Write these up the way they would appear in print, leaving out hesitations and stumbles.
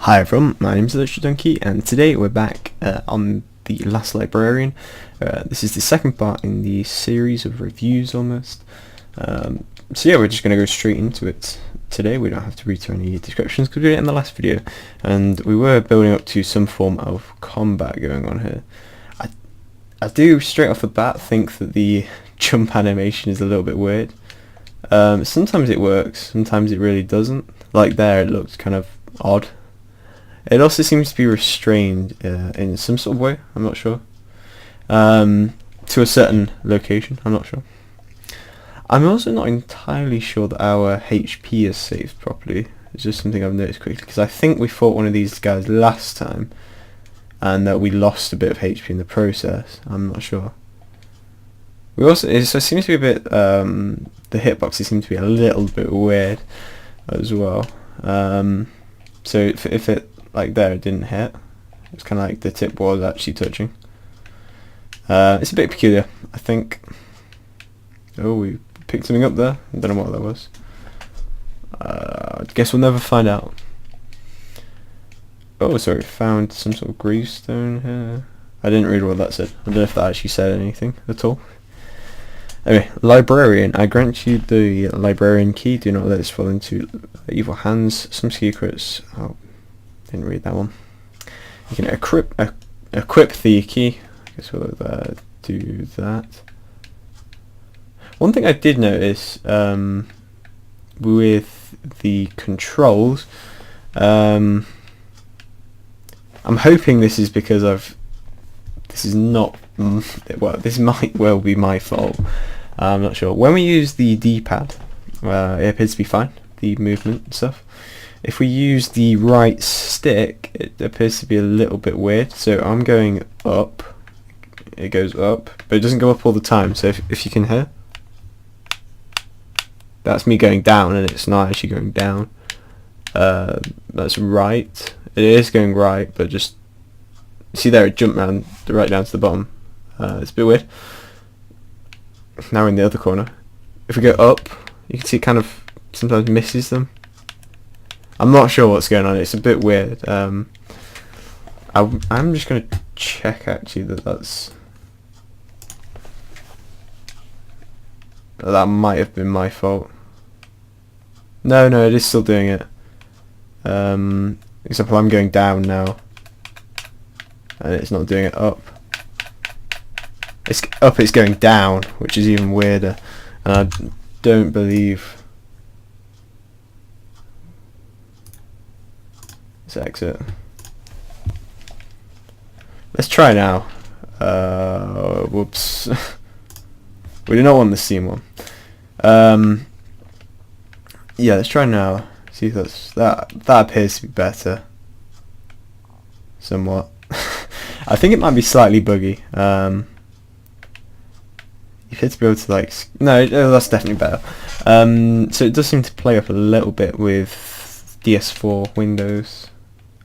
Hi everyone, my name is Donkey, and today we're back on the last Librarian. This is the second part in the series of reviews almost. So yeah, we're just going to go straight into it today. We don't have to read through any descriptions because we did it in the last video, and we were building up to some form of combat going on here. I do straight off the bat think that the jump animation is a little bit weird. Sometimes it works, sometimes it really doesn't. Like there, it looks kind of odd. It also seems to be restrained in some sort of way, I'm not sure. To a certain location, I'm not sure. I'm also not entirely sure that our HP is saved properly. It's just something I've noticed quickly, because I think we fought one of these guys last time, and that we lost a bit of HP in the process. I'm not sure. We also, it seems to be a bit, the hitboxes seem to be a little bit weird as well. So if it, like there, it didn't hit. It's kind of like the tip was actually touching. It's a bit peculiar, I think. Oh, we picked something up there. I don't know what that was. I guess we'll never find out. Oh, sorry, found some sort of gravestone here. I didn't read what that said. I don't know if that actually said anything at all. Anyway, Librarian. I grant you the Librarian key. Do not let this fall into evil hands. Some secrets. Oh, didn't read that one. You can equip the key. I guess we'll do that. One thing I did notice with the controls, I'm hoping this is because this is not, well, this might well be my fault. I'm not sure. When we use the D-pad, it appears to be fine, the movement and stuff. If we use the right stick, it appears to be a little bit weird. So I'm going up, it goes up, but it doesn't go up all the time. So if you can hear, that's me going down, and it's not actually going down. That's right. It is going right, but just see there, it jumped right down to the bottom. It's a bit weird. Now we're in the other corner. If we go up, you can see it kind of sometimes misses them. I'm not sure what's going on. It's a bit weird. I'm just going to check actually that might have been my fault. No, it is still doing it. Example, I'm going down now, and it's not doing it up. It's up, it's going down, which is even weirder. And I don't believe. Let's exit. Let's try now. Whoops. We do not want the steam one. Yeah, let's try now. See if that appears to be better. Somewhat. I think it might be slightly buggy. You appear to be able to like no, that's definitely better. So it does seem to play up a little bit with DS4 Windows,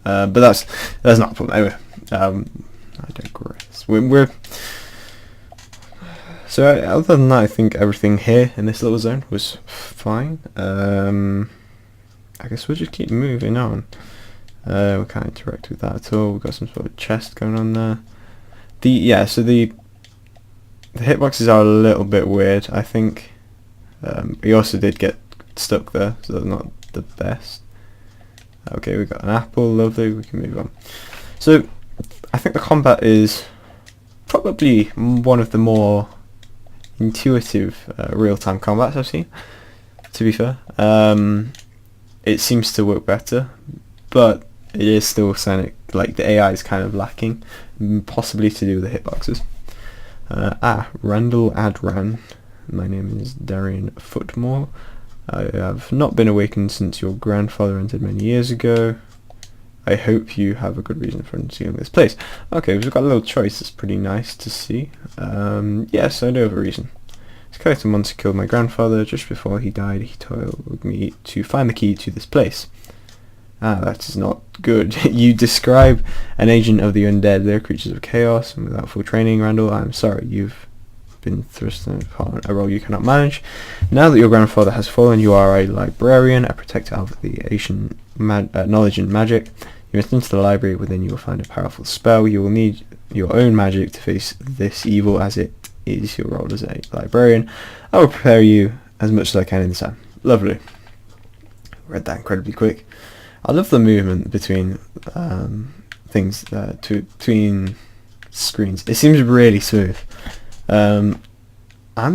but that's not a problem. Anyway, I digress. So other than that, I think everything here in this little zone was fine. I guess we'll just keep moving on. We can't interact with that at all. We've got some sort of chest going on there. So the hitboxes are a little bit weird, I think. We also did get stuck there, so that's not the best. Okay, we got an apple, lovely, we can move on. So I think the combat is probably one of the more intuitive real-time combats I've seen, to be fair. It seems to work better, but it is still sounding like the AI is kind of lacking, possibly to do with the hitboxes. Randall Adran. My name is Darian Footmore. I have not been awakened since your grandfather entered many years ago. I hope you have a good reason for concealing this place. Okay, we've got a little choice that's pretty nice to see. Yes, I do have a reason. Skeleton once killed my grandfather. Just before he died, he told me to find the key to this place. That is not good. You describe an agent of the undead. They're creatures of chaos, and without full training, Randall, I'm sorry, you've been thrust upon a role you cannot manage. Now that your grandfather has fallen, you are a librarian, a protector of the ancient knowledge and magic. You must enter the library. Within you will find a powerful spell. You will need your own magic to face this evil, as it is your role as a librarian. I will prepare you as much as I can in this time. Lovely. Read that incredibly quick. I love the movement between things, between screens. It seems really smooth. I'm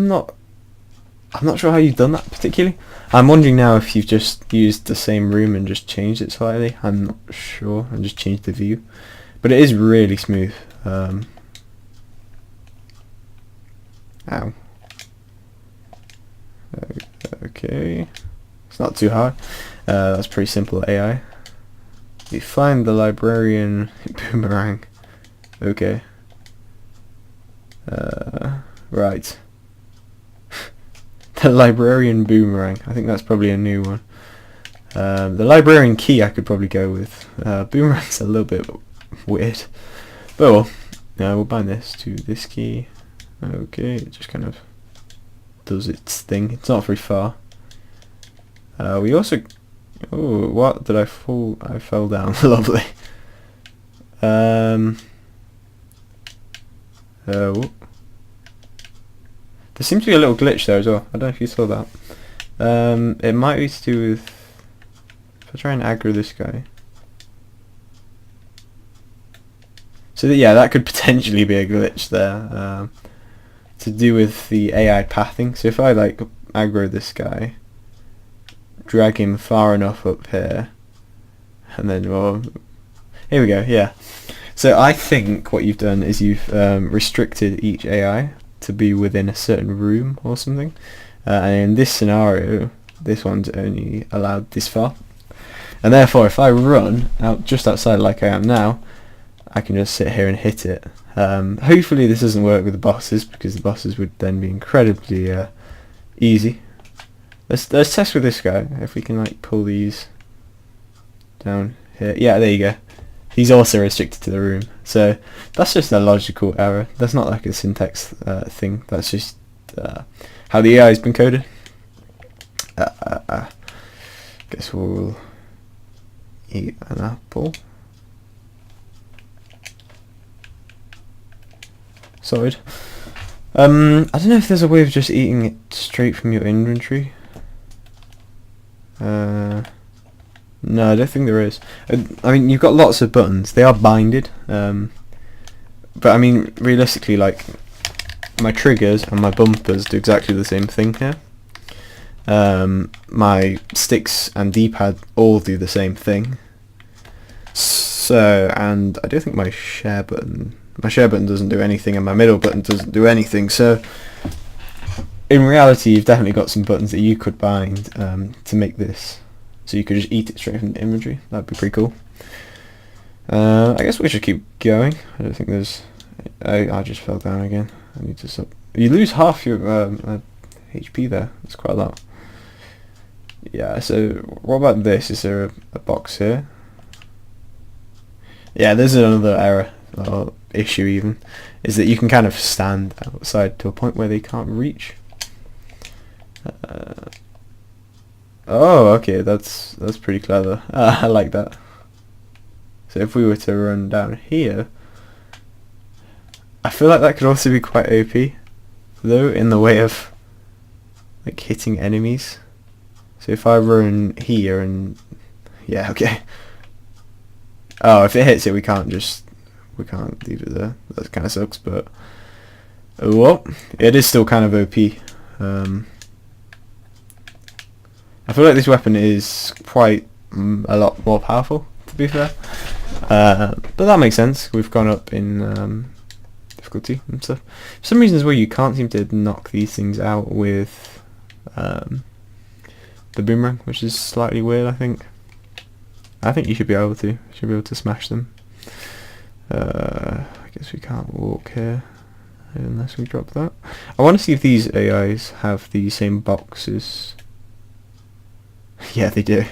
not sure how you've done that particularly. I'm wondering now if you've just used the same room and just changed it slightly. I'm not sure, and just changed the view. But it is really smooth. Ow. Okay. It's not too hard. That's pretty simple AI. You find the librarian boomerang. Okay. Right. The librarian boomerang. I think that's probably a new one. The librarian key I could probably go with. Boomerang's a little bit weird. But well, we'll bind this to this key. Okay, it just kind of does its thing. It's not very far. We also... Oh, what? Did I fall? I fell down. Lovely. There seems to be a little glitch there as well. I don't know if you saw that. It might be to do with... If I try and aggro this guy. So yeah, that could potentially be a glitch there. To do with the AI pathing. So if I like aggro this guy, drag him far enough up here, and then, well, here we go, yeah. So I think what you've done is you've restricted each AI to be within a certain room or something, and in this scenario this one's only allowed this far, and therefore if I run out just outside like I am now, I can just sit here and hit it. Hopefully this doesn't work with the bosses, because the bosses would then be incredibly easy. Let's test with this guy, if we can like pull these down here. Yeah, there you go. He's also restricted to the room. So that's just a logical error. That's not like a syntax thing. That's just how the AI has been coded. Guess we'll eat an apple. Sorry. I don't know if there's a way of just eating it straight from your inventory. No, I don't think there is. I mean, you've got lots of buttons. They are binded. But I mean, realistically, like, my triggers and my bumpers do exactly the same thing here. My sticks and D-pad all do the same thing. So, and I don't think my share button doesn't do anything, and my middle button doesn't do anything. So, in reality, you've definitely got some buttons that you could bind to make this. So you could just eat it straight from the inventory. That'd be pretty cool. I guess we should keep going. I don't think there's... I just fell down again. I need to stop. You lose half your HP there. That's quite a lot. Yeah, so what about this? Is there a box here? Yeah, there's another error, or issue even, is that you can kind of stand outside to a point where they can't reach. Oh, okay, that's pretty clever. I like that. So if we were to run down here, I feel like that could also be quite OP, though, in the way of like hitting enemies. So if I run here and yeah, okay. Oh, if it hits it, we can't leave it there. That kind of sucks, but well, it is still kind of OP. I feel like this weapon is quite a lot more powerful, to be fair. But that makes sense. We've gone up in difficulty and stuff. For some reasons where you can't seem to knock these things out with the boomerang, which is slightly weird, I think. I think you should be able to. You should be able to smash them. I guess we can't walk here unless we drop that. I want to see if these AIs have the same boxes. Yeah, they do.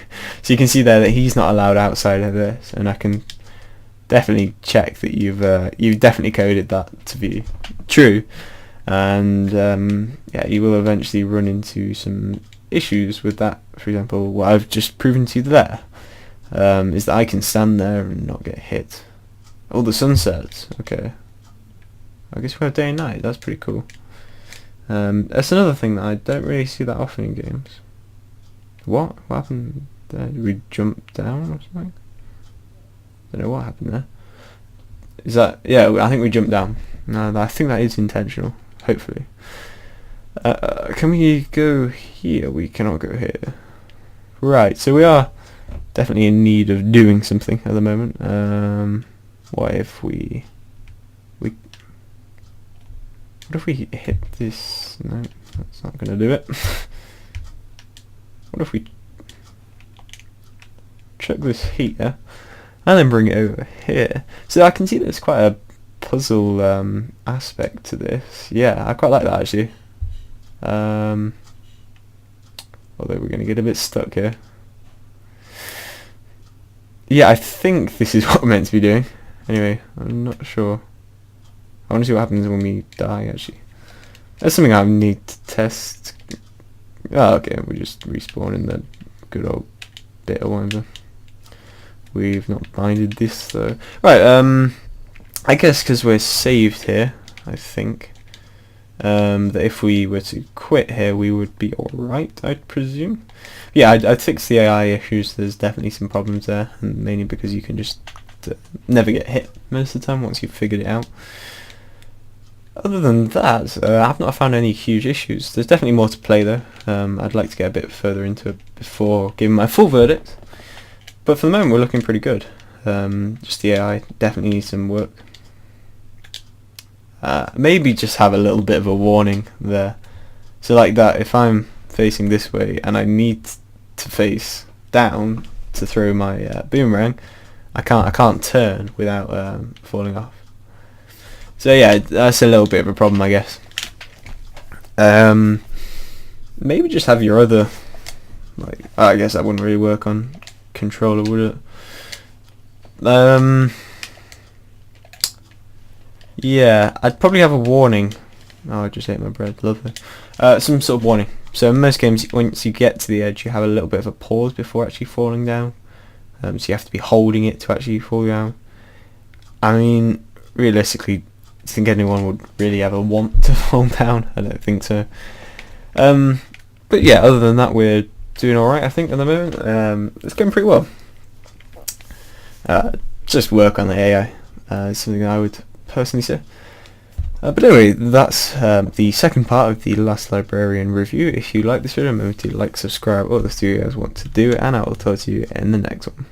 So you can see there that he's not allowed outside of this, and I can definitely check that you've definitely coded that to be true. And yeah, you will eventually run into some issues with that. For example, what I've just proven to you there. is that I can stand there and not get hit. Oh, the sun sets. Okay. I guess we have day and night. That's pretty cool. That's another thing that I don't really see that often in games. What happened there? Did we jump down or something? Don't know what happened there. Is that... yeah, I think we jumped down. No, I think that is intentional. Hopefully. Can we go here? We cannot go here. Right, so we are definitely in need of doing something at the moment. What if we what if we hit this? No, that's not going to do it. What if we chuck this here and then bring it over here? So I can see there's quite a puzzle aspect to this. Yeah, I quite like that actually. Although we're going to get a bit stuck here. Yeah, I think this is what we're meant to be doing. Anyway, I'm not sure. I want to see what happens when we die, actually. That's something I need to test. Oh, okay, we just respawn in the good old bit or whatever. We've not binded this, though. Right, I guess because we're saved here, I think, that if we were to quit here, we would be alright, I'd presume. Yeah, I'd fix the AI issues. There's definitely some problems there, and mainly because you can just never get hit most of the time once you've figured it out. Other than that, I've not found any huge issues. There's definitely more to play though. I'd like to get a bit further into it before giving my full verdict. But for the moment we're looking pretty good. Just the AI definitely needs some work. Maybe just have a little bit of a warning there. So like that, if I'm facing this way and I need to face down to throw my boomerang, I can't turn without falling off. So yeah, that's a little bit of a problem, I guess. Maybe just have your other, like, I guess that wouldn't really work on controller, would it? Yeah, I'd probably have a warning. Oh, I just ate my bread, lovely. Some sort of warning. So in most games, once you get to the edge, you have a little bit of a pause before actually falling down. So you have to be holding it to actually fall down. I mean, realistically, do you think anyone would really ever want to fall down? I don't think so. But yeah, other than that, we're doing alright, I think, at the moment. It's going pretty well. Just work on the AI is something I would personally say. But anyway, that's the second part of the Last Librarian review. If you like this video, remember to like, subscribe, all the studios want to do, and I will talk to you in the next one.